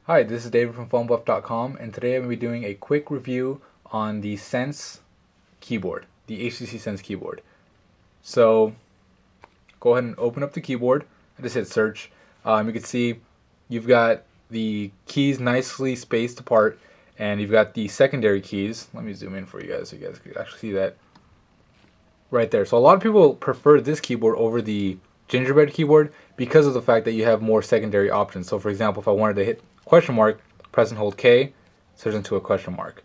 Hi, this is David from PhoneBuff.com, and today I'm going to be doing a quick review on the Sense keyboard, the HTC Sense keyboard. So go ahead and open up the keyboard. I just hit search. You can see you've got the keys nicely spaced apart, and you've got the secondary keys. Let me zoom in for you guys so you guys can actually see that right there. So a lot of people prefer this keyboard over the Gingerbread keyboard because of the fact that you have more secondary options. So for example, if I wanted to hit question mark, press and hold K, turns into a question mark.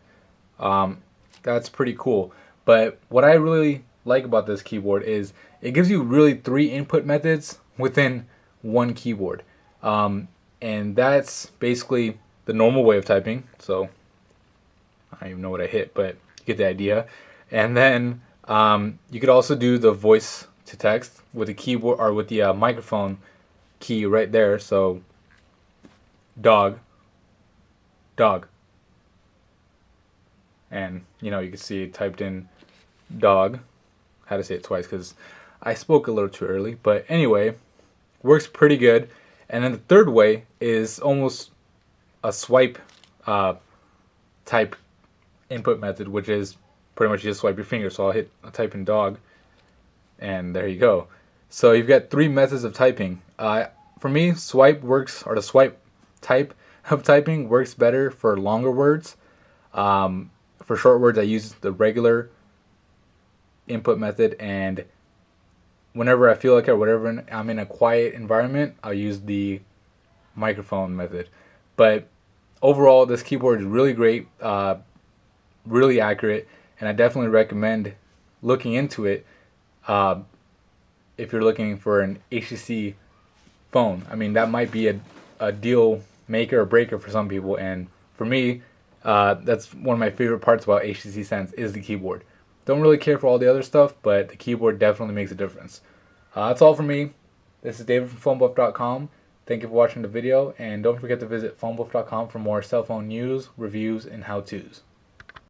That's pretty cool. But what I really like about this keyboard is it gives you really 3 input methods within one keyboard. And that's basically the normal way of typing. So I don't even know what I hit, but you get the idea. And then you could also do the voice to text with the keyboard or with the microphone key right there. So dog, and you can see it typed in dog. Had to say it twice because I spoke a little too early, but anyway, works pretty good. And then the third way is almost a swipe type input method, which is pretty much just swipe your finger. So I'll type in dog, and there you go. So you've got 3 methods of typing. For me, swipe works, or the swipe type of typing works better for longer words. For short words, I use the regular input method, and whenever I feel like it, or whatever I'm in a quiet environment, I'll use the microphone method. But overall, this keyboard is really great, really accurate, and I definitely recommend looking into it if you're looking for an HTC phone. I mean, that might be a deal maker or breaker for some people, and for me, that's one of my favorite parts about HTC Sense is the keyboard. Don't really care for all the other stuff, but the keyboard definitely makes a difference. That's all for me. This is David from PhoneBuff.com. Thank you for watching the video, and don't forget to visit PhoneBuff.com for more cell phone news, reviews, and how-tos.